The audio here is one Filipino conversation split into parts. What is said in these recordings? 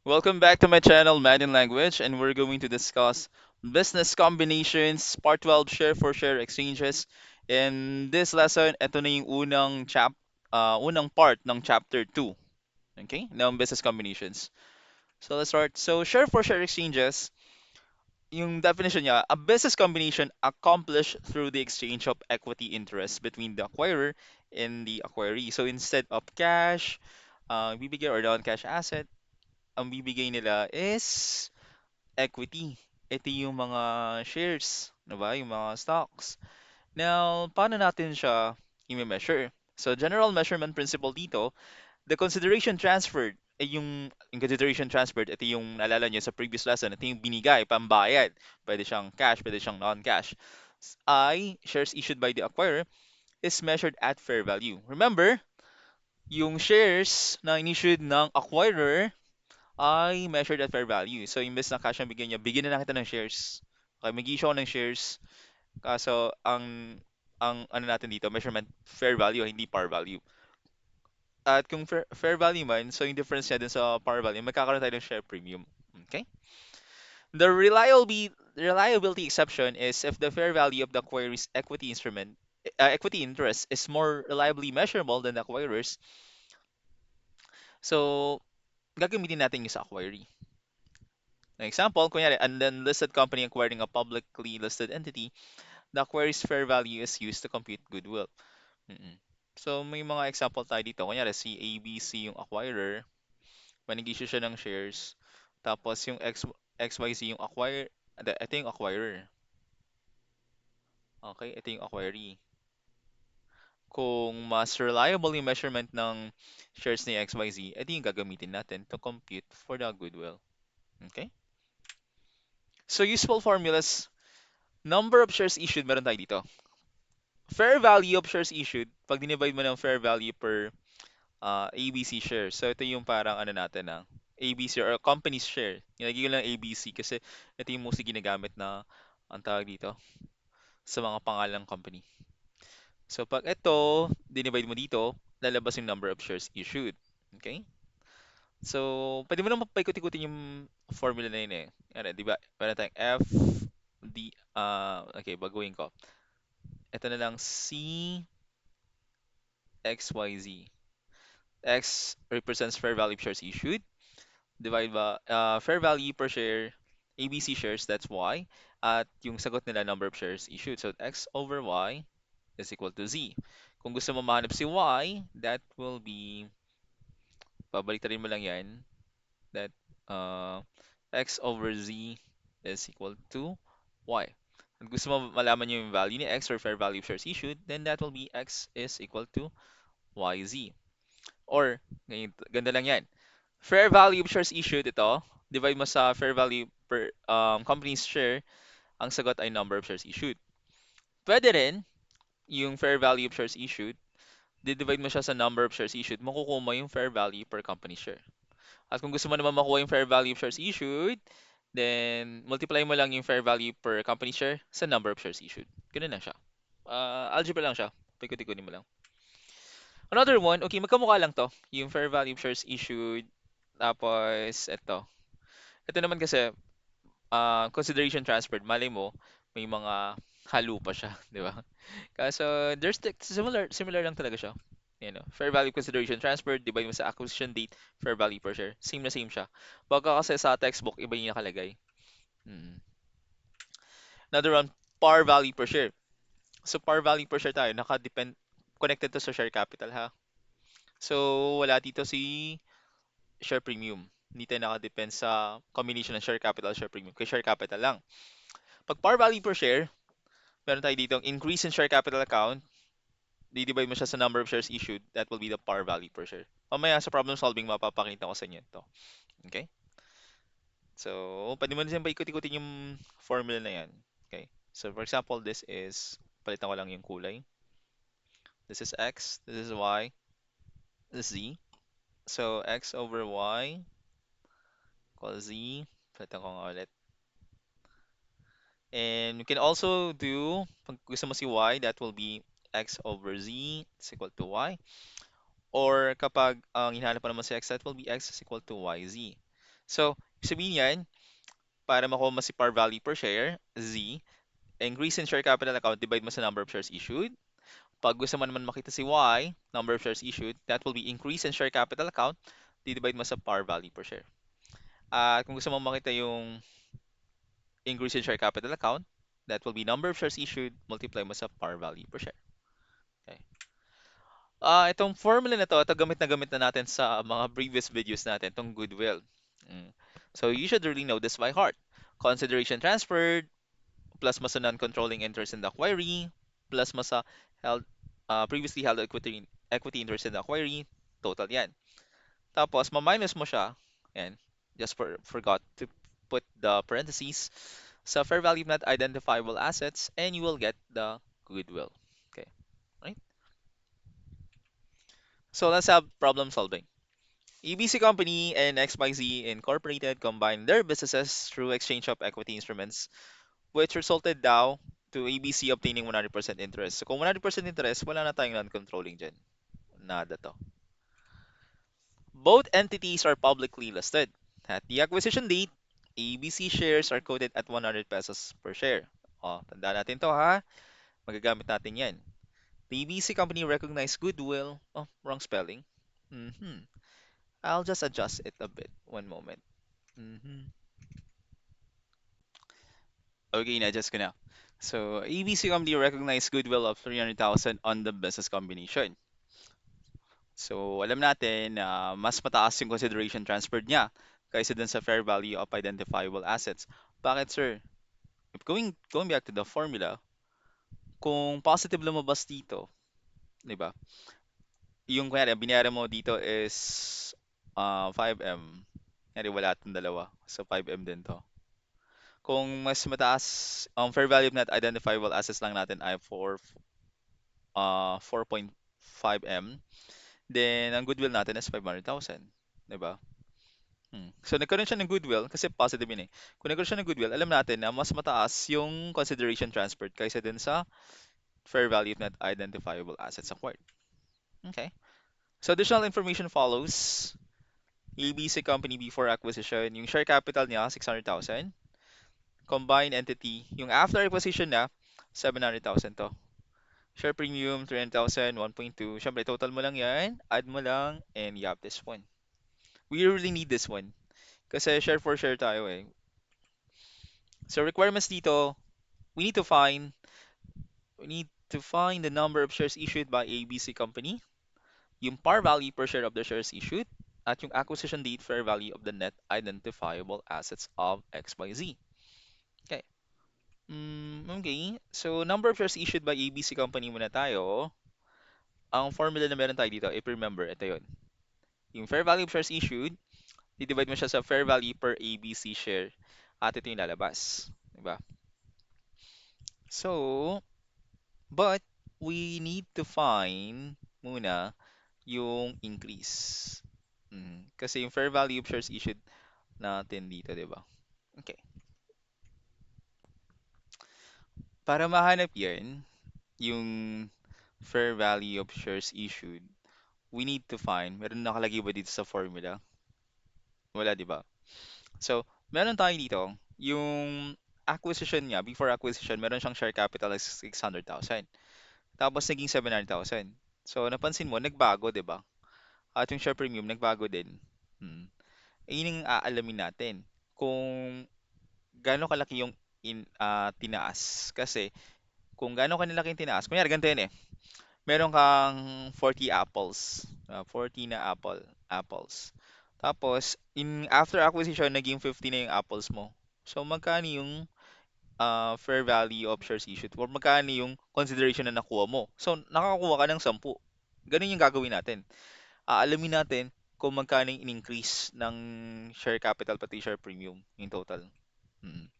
Welcome back to my channel, Madden Language, and we're going to discuss business combinations, part 12, share for share exchanges. In this lesson, ito na yung unang part ng chapter 2, okay, ng business combinations. So let's start. So share for share exchanges, yung definition niya, a business combination accomplished through the exchange of equity interest between the acquirer and the acquiree. So instead of cash, bibigay or non-cash asset, ang bibigay nila is equity. Ito yung mga shares, ano ba? Yung mga stocks. Now, paano natin siya i-measure? So, general measurement principle dito, the consideration transferred, yung consideration transferred, ito yung naalala nyo sa previous lesson, ito yung binigay, pambayad. Pwede siyang cash, pwede siyang non-cash. Shares issued by the acquirer, is measured at fair value. Remember, yung shares na in-issued ng acquirer ay measured at fair value. So, imbes na cash ang bigyan niya, bigyan na lang kita ng shares. Okay, mag-issue ako ng shares. Kaso, ang ano natin dito, measurement, fair value, hindi par value. At kung fair value man, so yung difference niya dun sa par value, magkakaroon tayo ng share premium. Okay? The reliability exception is if the fair value of the acquirer's equity interest is more reliably measurable than the acquirer's. So, gagamitin natin yung sa acquiree. An example, kunyari, an unlisted company acquiring a publicly listed entity, the acquirer's fair value is used to compute goodwill. Mm-mm. So, may mga example tayo dito. Kunyari, si ABC yung acquirer, manag-issue siya ng shares, tapos yung XYZ yung ito yung acquirer. Okay, ito yung acquiree. Kung mas reliable yung measurement ng shares ni XYZ, ito yung gagamitin natin to compute for the goodwill. Okay? So, useful formulas, number of shares issued, meron tayo dito. Fair value of shares issued, pag dinivide mo ng fair value per ABC share. So ito yung parang ano natin na ABC or company's share. Nilagay ko lang ABC kasi ito yung mostly ginagamit na ang tawag dito sa mga pangalang company. So pag ito, dinivide mo dito, lalabas yung number of shares issued. Okay? So, pwede mo naman paikot-ikutin yung formula na yun eh. Ano, di ba? Meron tayong F, okay, baguhin ko. Ito na lang C, X, Y, Z. X represents fair value of shares issued. Divide by fair value per share, ABC shares, that's Y. At yung sagot nila, number of shares issued. So X over Y is equal to Z. Kung gusto mo mahanap si Y, that will be, pabalitarin mo lang yan, that uh, X over Z is equal to Y. At gusto mo malaman yung value ni X or fair value of shares issued, then that will be X is equal to YZ. Or, ganda lang yan. Fair value of shares issued, ito, divide mo sa fair value per company's share, ang sagot ay number of shares issued. Pwede rin, yung fair value of shares issued, divide mo siya sa number of shares issued, makukuha mo yung fair value per company share. At kung gusto mo naman makuha yung fair value of shares issued, then multiply mo lang yung fair value per company share sa number of shares issued. Ganun lang siya. Algebra lang siya. Pikot-ikutin mo lang. Another one, okay, magkamukha lang to. Yung fair value of shares issued, tapos ito. Ito naman kasi, consideration transferred, malay mo, may mga halo pa siya, di ba? Kaso, similar lang talaga siya. Fair value consideration transferred, divide mo sa acquisition date, fair value per share. Same na same siya. Baka kasi sa textbook, iba yung nakalagay. Mm. Another one, par value per share. So, par value per share tayo, connected to sa share capital, ha? So, wala dito si share premium. Hindi tayo nakadepend sa combination ng share capital share premium. Kaya share capital lang. Pag par value per share, meron tayo dito increase in share capital account. Di-divide mo siya sa number of shares issued. That will be the par value per share. Mamaya sa problem solving, mapapakita ko sa inyo ito. Okay? So, pwede mo na paikot-ikutin yung formula na yan. Okay? So, for example, this is, palitan ko lang yung kulay. This is X, this is Y, this is Z. So, X over Y equals Z. Palitan ko nga ulit. And you can also do, pag gusto mo si Y, that will be X over Z is equal to Y. Or kapag ang hinahanap mo naman si X, that will be X is equal to YZ. So, sabihin yan, para makuha mo si par value per share, Z, increase in share capital account, divide mo sa number of shares issued. Pag gusto mo naman makita si Y, number of shares issued, that will be increase in share capital account, divide mo sa par value per share. At kung gusto mo makita yung increase in share capital account, that will be number of shares issued, multiply mo sa par value per share. Okay. Itong formula na to, ito gamit na natin sa mga previous videos natin, itong goodwill. Mm. So you should really know this by heart. Consideration transferred, plus mo sa non-controlling interest in the acquiree, plus mo sa held, previously held equity interest in the acquiree, total yan. Tapos, ma-minus mo siya, yan, just forgot to put the parentheses, sa fair value of net identifiable assets, and you will get the goodwill. Okay, right? So let's have problem solving. EBC Company and XYZ Incorporated combined their businesses through exchange of equity instruments, which resulted daw to ABC obtaining 100% interest. So kung 100% interest, wala na tayong non-controlling dyan. Nada to. Both entities are publicly listed. At the acquisition date, ABC shares are quoted at 100 pesos per share. O, tandaan natin to ha. Magagamit natin yan. The ABC company recognized goodwill. Oh, wrong spelling. Mhm. I'll just adjust it a bit. One moment. Mhm. Okay, na-adjust ko na. So, ABC company recognized goodwill of 300,000 on the business combination. So, alam natin na mas mataas yung consideration transferred niya kaysa dun sa fair value of identifiable assets. Bakit, sir? If going back to the formula, kung positive lumabas dito, 'di ba? Yung kunyari, ang binayaran mo dito is 5M. Kunyari, wala itong dalawa. So, 5M din to. Kung mas mataas, ang fair value of net identifiable assets lang natin ay 4.5M, then ang goodwill natin is 500,000. 'Di ba? So, nagkaroon siya ng goodwill kasi positive yun eh. Kung nagkaroon siya ng goodwill, alam natin na mas mataas yung consideration transferred kaysa din sa fair value of net identifiable assets acquired. Okay. So, additional information follows. ABC company before acquisition, yung share capital niya, 600,000. Combined entity, yung after acquisition na, 700,000 to. Share premium, 300,000, 1.2. Siyempre, total mo lang yan, add mo lang, and you have this one. We really need this one. Kasi share for share tayo eh. So, requirements dito, we need to find we need to find the number of shares issued by ABC company, yung par value per share of the shares issued, at yung acquisition date fair value of the net identifiable assets of XYZ. Okay. Okay. So, number of shares issued by ABC company muna tayo. Ang formula na meron tayo dito, if you remember, ito yun. Yung fair value of shares issued, divide mo siya sa fair value per ABC share. At ito yung lalabas. Diba? So, but we need to find muna yung increase. Kasi yung fair value of shares issued natin dito, di ba? Okay. Para mahanap yan, yung fair value of shares issued, we need to find, meron nakalagay ba dito sa formula? Wala, di ba? So, meron tayo dito, yung acquisition niya, before acquisition, meron siyang share capital of 600,000. Tapos naging 700,000. So, napansin mo, nagbago, di ba? At yung share premium, nagbago din. Hmm. Yun yung aalamin natin. Kung gaano kalaki yung tinaas. Kasi, kung gaano kalaki yung tinaas, kunyari ganito yun eh. Meron kang 40 apples. 40 na apples. Tapos, after acquisition, naging 50 na yung apples mo. So, magkano yung fair value of shares issued? Or magkano yung consideration na nakuha mo? So, nakakakuha ka ng 10. Ganun yung gagawin natin. Aalamin natin kung magkano yung in-increase ng share capital pati share premium in total. Mm.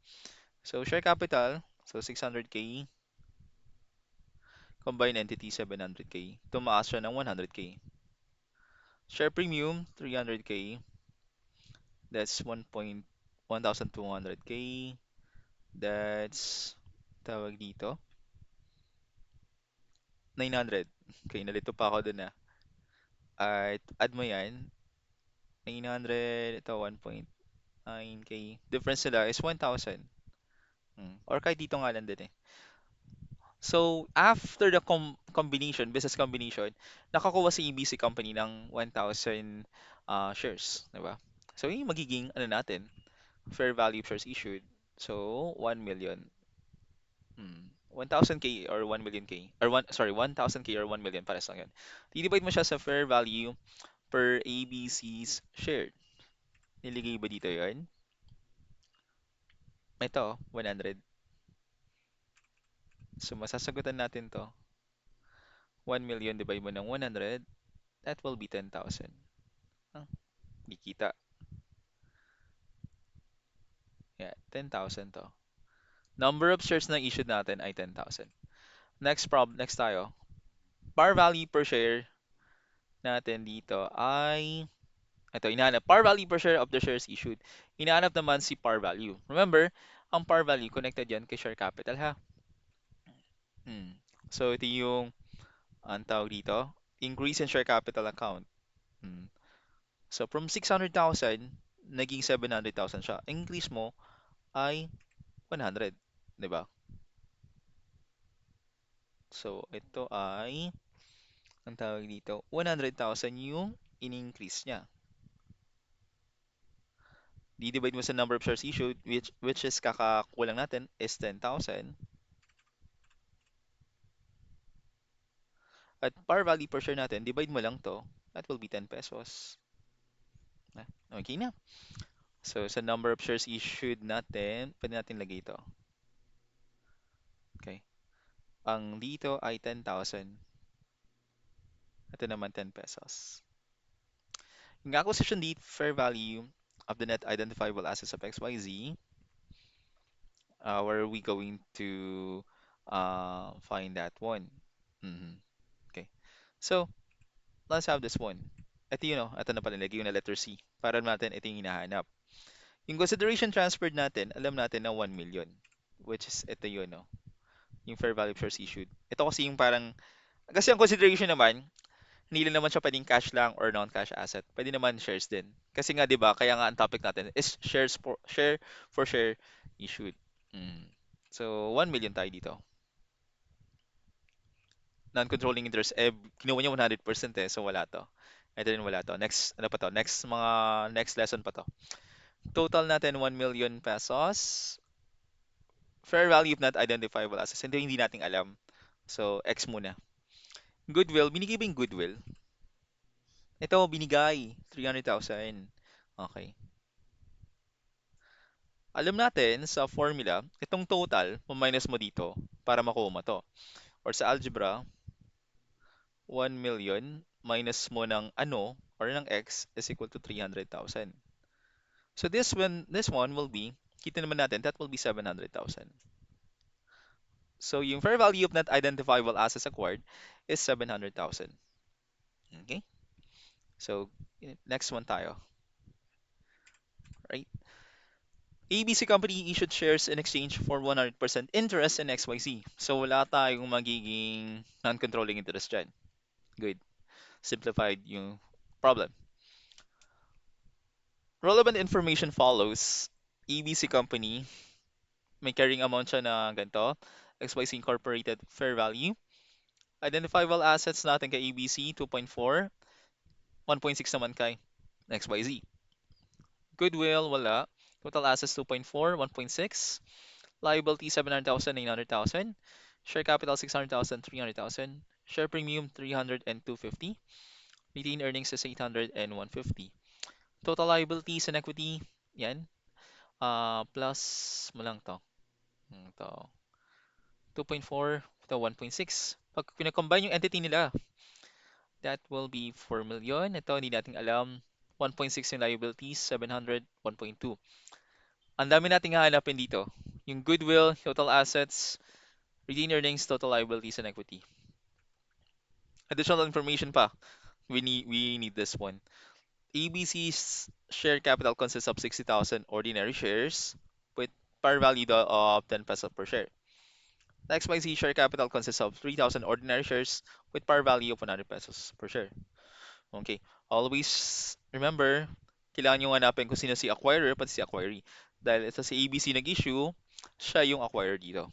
So, share capital, so 600K, combined entity 700K, tumaas siya ng 100K. Share premium, 300K, that's 1,200K, that's, tawag dito, 900. Okay, nalito pa ako dun na. At add mo yan, 900, ito 1 point. 9K. Difference nila is 1,000. Or kahit dito nga lang din eh. So, after the business combination, nakakuha si EBC company ng 1,000 shares, di ba? So, yung magiging, ano natin, fair value shares issued. So, 1 million. 1,000K or 1 million K. Or one, sorry, 1,000K or 1 million, pares lang yun. I-divide mo siya sa fair value per ABC's share. Niligay ba dito yun? Ito, 100. So, masasagutan natin to. 1 million divide mo ng 100, that will be 10,000. Ah, di kita. Yeah, 10,000 to. Number of shares na issued natin ay 10,000. Next tayo. Par value per share natin dito ay ito, inahanap. Par value per share of the shares issued. Inahanap naman si par value. Remember, ang par value connected yan kay share capital ha. Hmm. So ito yung ang tawag dito, increase in share capital account. Hmm. So from 600,000 naging 700,000 siya. Increase mo ay 100, 'di ba? So ito ay ang tawag dito, 100,000 yung in-increase niya. Di-divide mo sa number of shares issued, which is kakakulang natin is 10,000. At par value per share natin, divide mo lang to, that will be 10 pesos. Ah, okay na. So sa number of shares issued natin, pwede natin lagay ito. Okay. Ang dito ay 10,000. Ito naman 10 pesos. Yung acquisition date fair value of the net identifiable assets of XYZ, where are we going to find that one? Mhm. Okay. So, let's have this one. Ito yun, oh. Ito na pala, lagay yung na letter C. Para natin, ito yung hinahanap. Yung consideration transferred natin, alam natin na 1 million. Which is, ito yun, oh. Yung fair value of shares issued. Ito kasi yung parang, kasi ang consideration naman, hindi lang naman siya pwedeng cash lang or non-cash asset. Pwede naman shares din. Kasi nga 'di ba, kaya nga ang topic natin is share for share issued. Mm. So 1 million tayo dito. Non-controlling interest kinuha niya 100% eh, so wala to. Ito rin wala to. Next ano pa to? Next lesson pa to. Total natin 1 million pesos. Fair value of not identifiable assets. Hindi natin alam. So X muna. Goodwill, binigay ba yung goodwill? Ito, binigay. 300,000. Okay. Alam natin sa formula, itong total, minus mo dito para makuha mo to. Or sa algebra, 1 million minus mo ng ano or ng x is equal to 300,000. So this one will be, kita naman natin, that will be 700,000. So yung fair value of not identifiable assets acquired is 700,000. Okay? So next one tayo. Right? ABC Company issued shares in exchange for 100% interest in XYZ. So wala tayong magiging non-controlling interest dyan. Good. Simplified yung problem. Relevant information follows. ABC Company, may carrying amount siya na ganito. XYZ Incorporated fair value. Identifiable assets natin kay ABC, 2.4. 1.6 naman kay XYZ. Goodwill, wala. Total assets, 2.4. 1.6. Liability 700,000, 900,000. Share capital 600,000, 300,000. Share premium 300 and 250. Retained earnings is 800 and 150. Total liabilities and equity, yan. Plus mo lang to. Ito. 2.4 to 1.6. Pag pinakombine yung entity nila, that will be 4 million. Ito, hindi natin alam. 1.6 yung liabilities, 700, 1.2. Ang dami nating hahanapin dito. Yung goodwill, total assets, retained earnings, total liabilities, and equity. Additional information pa. We need this one. ABC's share capital consists of 60,000 ordinary shares with par value of 10 pesos per share. The XYZ share capital consists of 3,000 ordinary shares with par value of 100 pesos per share. Okay, always remember, kailangan nyo hanapin kung sino si acquirer pati si acquiree. Dahil ito si ABC nag-issue, siya yung acquirer dito.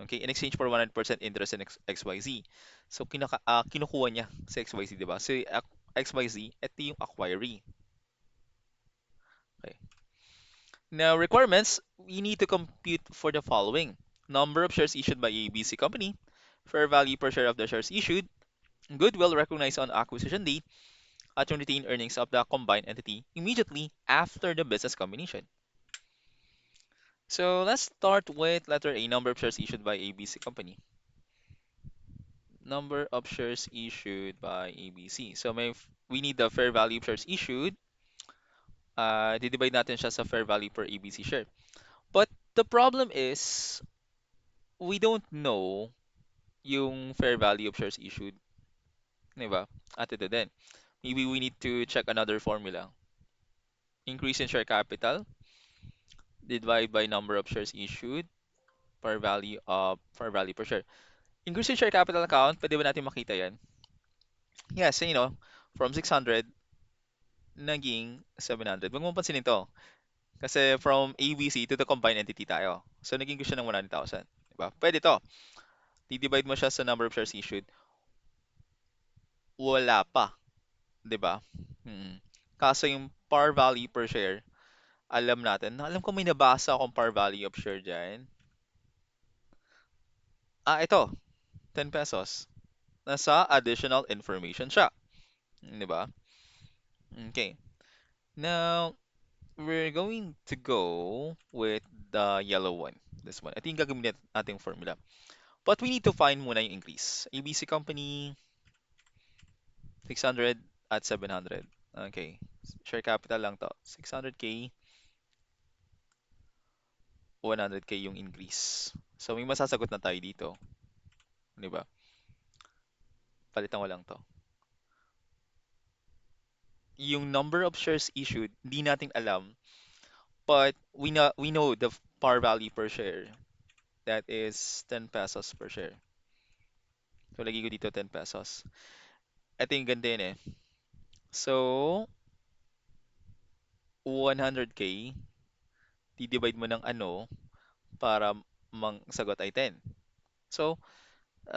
Okay, in exchange for 100% interest in XYZ. So, kinukuha niya si XYZ, di ba? Si XYZ, ito yung acquiree. Okay. Now, requirements, we need to compute for the following. Number of shares issued by ABC company, fair value per share of the shares issued, goodwill recognized on acquisition date, at yung retained earnings of the combined entity immediately after the business combination. So let's start with letter A, number of shares issued by ABC company. Number of shares issued by ABC. So we need the fair value of shares issued. Di-divide natin siya sa fair value per ABC share. But the problem is, we don't know yung fair value of shares issued. Di ba? At ito din. Maybe we need to check another formula. Increase in share capital, divide by number of shares issued, per value per share. Increase in share capital account, pwede ba natin makita yan? Yes, from 600 naging 700. Huwag mong pansinin to. Kasi from ABC to the combined entity tayo. So, naging ko siya ng 100,000. Diba? Pwede to. Di-divide mo siya sa number of shares issued. Wala pa. Diba? Hmm. Kaso yung par value per share, alam natin. Alam ko may nabasa akong par value of share dyan. Ito. 10 pesos. Nasa additional information siya. Diba? Okay. Now, we're going to go with the yellow one. This one. Ito yung gagamitin nating formula. But we need to find muna yung increase. ABC company, 600 at 700. Okay. Share capital lang to. 600K, 100K yung increase. So may masasagot na tayo dito. Di ba? Palitan ko lang to. Yung number of shares issued, hindi natin alam. But we know the par value per share. That is 10 pesos per share. So lagi ko dito 10 pesos. Ito yung ganda yun eh. So, 100K, di-divide mo ng ano para mang sagot ay 10. So,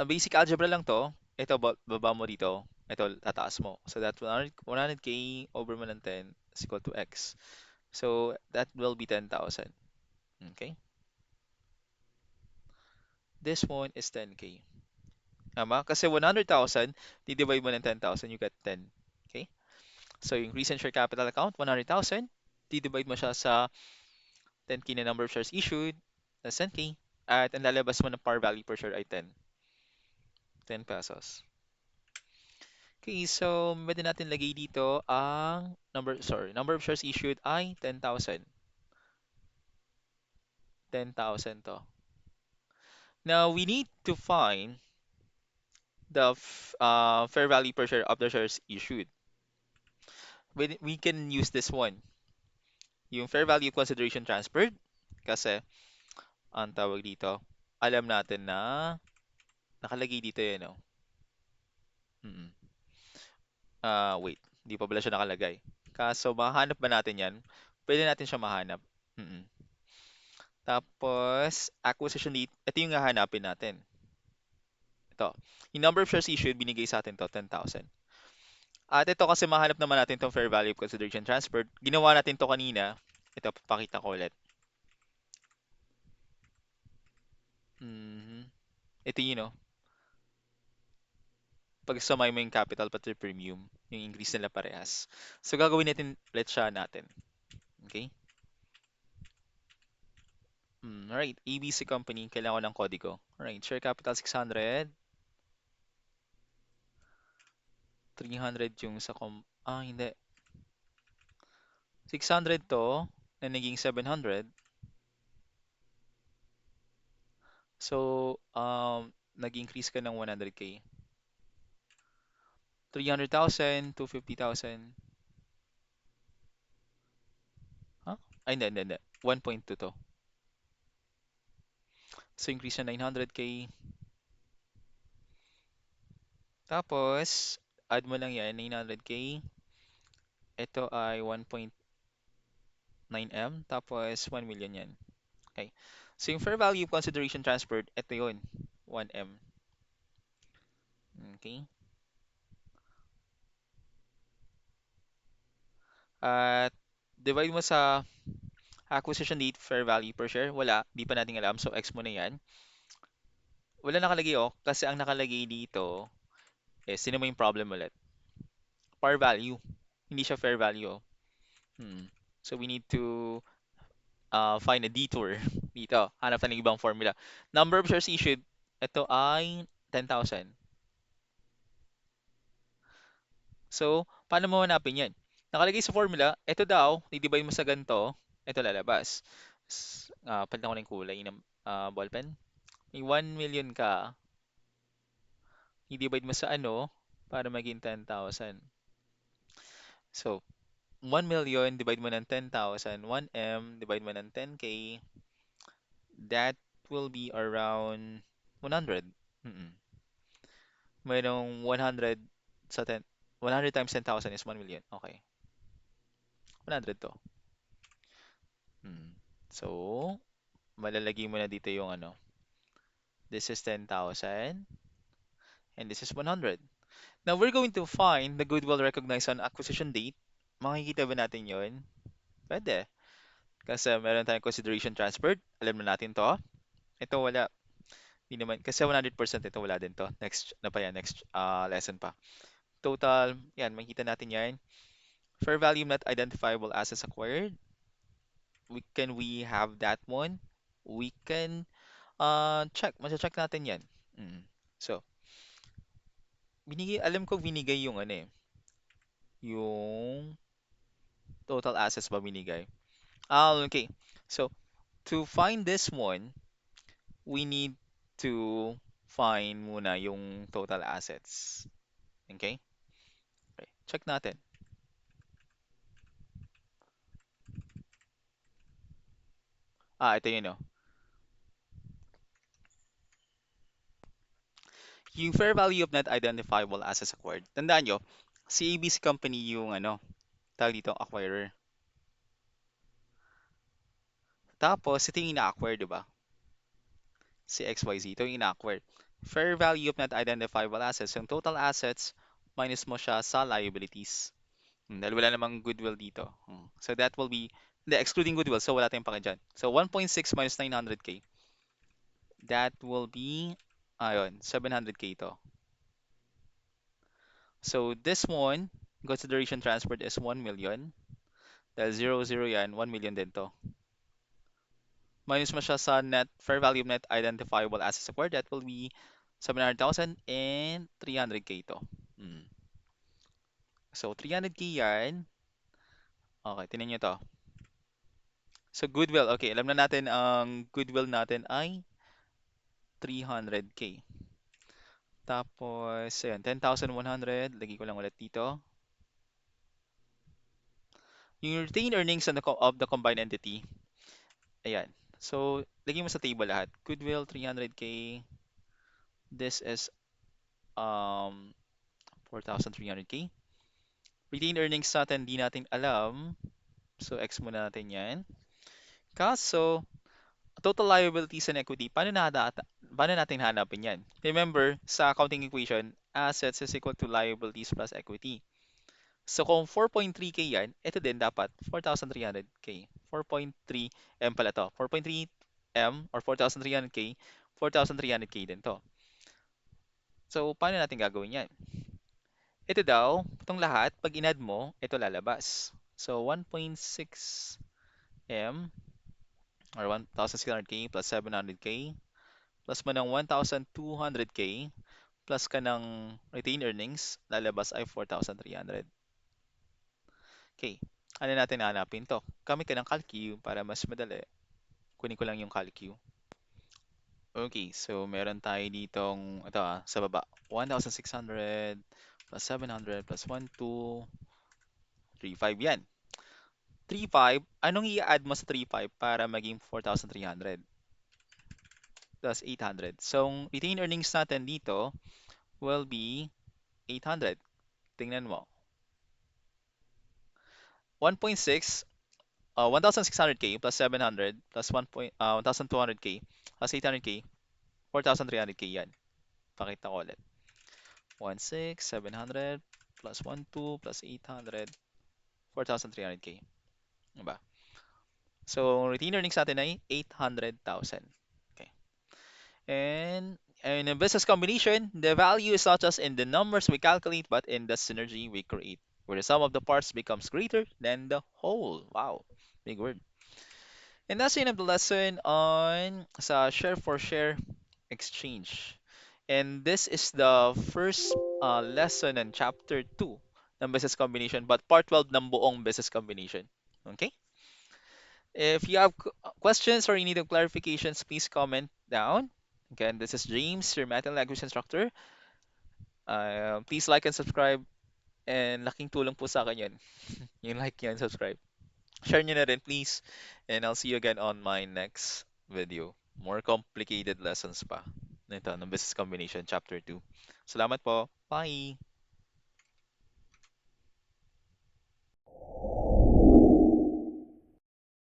basic algebra lang to. Ito, baba mo dito. Ito, tataas mo. So, that 100K over mo ng 10 is equal to X. So, that will be 10,000. Okay? This one is 10K. Tama? Kasi 100,000, di-divide mo ng 10,000, you get 10. Okay? So, yung increase in share capital account, 100,000. Di-divide mo siya sa 10K na number of shares issued, that's 10K. At ang lalabas mo ng par value per share ay 10. 10 pesos. Okay, so pwede natin lagay dito ang number of shares issued ay 10,000. 10,000 to. Now, we need to find the fair value per share of the shares issued. We can use this one. Yung fair value consideration transferred. Kasi, ang tawag dito, alam natin na nakalagay dito yan, oh. Mm. Wait, hindi pa pala siya nakalagay. Kaso, mahanap ba natin yan? Pwede natin siya mahanap. Mm. Tapos, acquisition date, ito yung hahanapin natin. Ito. Yung number of shares issued, binigay sa atin to, 10,000. At ito kasi mahanap naman natin itong fair value of consideration transferred. Ginawa natin to kanina. Ito, papakita ko ulit. Mhm. Ito yun, oh. Pag sumay mo yung capital pati premium, yung increase nila parehas. So, gagawin natin ulit siya natin. Okay? Alright, ABC company, kailangan ko ng kodigo. Alright, share capital 600. 300 yung sa hindi. 600 to, na naging 700. So, nag-increase ka ng 100K. 300,000 to 50,000. Huh? Ay, hindi. 1.2 to. So, increase na 900K. Tapos, add mo lang yan, 900K. Ito ay 1.2. 9M, tapos 1 million yan. Okay. So yung fair value consideration transferred, ito yun, 1M. Okay. At divide mo sa acquisition date, fair value per share, wala, di pa natin alam. So X mo na yan. Wala nakalagay oh, kasi ang nakalagay dito, sino mo yung problem ulit? Par value. Hindi siya fair value. Oh. Hmm. So we need to find a detour dito. Hanap tayo ng ibang formula. Number of shares issued, ito ay 10,000. So, paano mo hanapin yan? Nakalagay sa formula, ito daw, i-divide mo sa ganito, ito lalabas. Palitan ko na yung kulay ng ballpen. May 1 million ka, i-divide mo sa ano, para maging 10,000. So, 1 million, divide mo ng 10,000, 1M, divide mo ng 10K, that will be around 100. Mm-mm. Mayroong 100 sa 10, 100 times 10,000 is 1 million. Okay, 100 to. Mm. So, malalagay mo na dito yung ano, this is 10,000 and this is 100. Now, we're going to find the goodwill recognized on acquisition date. Makikita ba natin yon? Pwede. Kasi meron tayong consideration transferred. Alam na natin to. Ito wala. Hindi naman. Kasi 100% ito wala din to. Next na pa yan. Next lesson pa. Total. Yan. Makikita natin yan. Fair value net identifiable assets acquired. Can we have that one? We can check. Check natin yan. Mm. So, alam ko binigay yung ano eh. Yung total assets ba binigay? Okay. So, to find this one, we need to find muna yung total assets. Okay? Okay. Check natin. Ito yun oh. Yung fair value of net identifiable assets acquired. Tandaan nyo, si ABC Company yung ano, tawag dito, acquirer. Tapos, ito yung ina-acquire, di ba? Si XYZ, ito yung ina-acquire. Fair value of net identifiable assets, yung total assets, minus mo siya sa liabilities. Dahil wala namang goodwill dito. So that will be, hindi, excluding goodwill, so wala tayong pake dyan. So 1.6 minus 900K, that will be, ayun, 700K to. So this one, consideration transferred is 1 million. Dahil 0, 0 yan, 1 million din to. Minus mo siya sa net, fair value of net identifiable assets acquired, that will be 700,000 and 300K to. So 300K yan. Okay, tinan nyo to. So goodwill, okay, alam na natin ang goodwill natin ay 300K. Tapos, ayan, 10,100. Lagay ko lang ulit dito. Yung retained earnings of the combined entity. Ayan. So, lagay mo sa table lahat. Goodwill, 300K. This is 4,300K. Retained earnings natin, di natin alam. So, X muna natin yan. Kaso, total liabilities and equity, paano natin hanapin yan? Remember, sa accounting equation, assets is equal to liabilities plus equity. So kung 4.3K yan, ito din dapat 4,300K. 4.3 M pala to. 4.3 M or 4,300K, 4,300K din to. So paano natin gagawin yan? Ito daw, itong lahat, pag inad mo, ito lalabas. So 1.6 M or 1,600K plus 700K plus mo ng 1,200K plus ka ng retained earnings, lalabas ay 4,300. Okay. Ano natin hanapin to? Gamit ka ng CalQ para mas madali. Kunin ko lang yung CalQ. Okay, so meron tayo ditong, ito sa baba. 1,600 plus 700 plus 1, 2, 3, 5. Yan. 3, 5. Anong i-add mo sa 3, 5 para maging 4,300? Plus 800. So, retained earnings natin dito will be 800. Tingnan mo. 1.6 1,600K plus 700 plus 1,200K plus 800K, 4,300K yan. Pakita ko ulit. 1,600, 700 plus 1,2 plus 800, 4,300K. Diba? So, retained earnings natin ay 800,000. Okay. And in a business combination, the value is not just in the numbers we calculate, but in the synergy we create, where the sum of the parts becomes greater than the whole. Wow, big word. And that's the end of the lesson on sa share for share exchange. And this is the first lesson in chapter 2 ng business combination, but part 12 ng buong business combination. Okay? If you have questions or you need clarifications, please comment down. Again, this is James, your Math and Language instructor. Please like and subscribe. And laking tulong po sa akin yun. Yung like yun, subscribe. Share nyo na rin, please. And I'll see you again on my next video. More complicated lessons pa. Ito, ng Business Combination Chapter 2. Salamat po. Bye!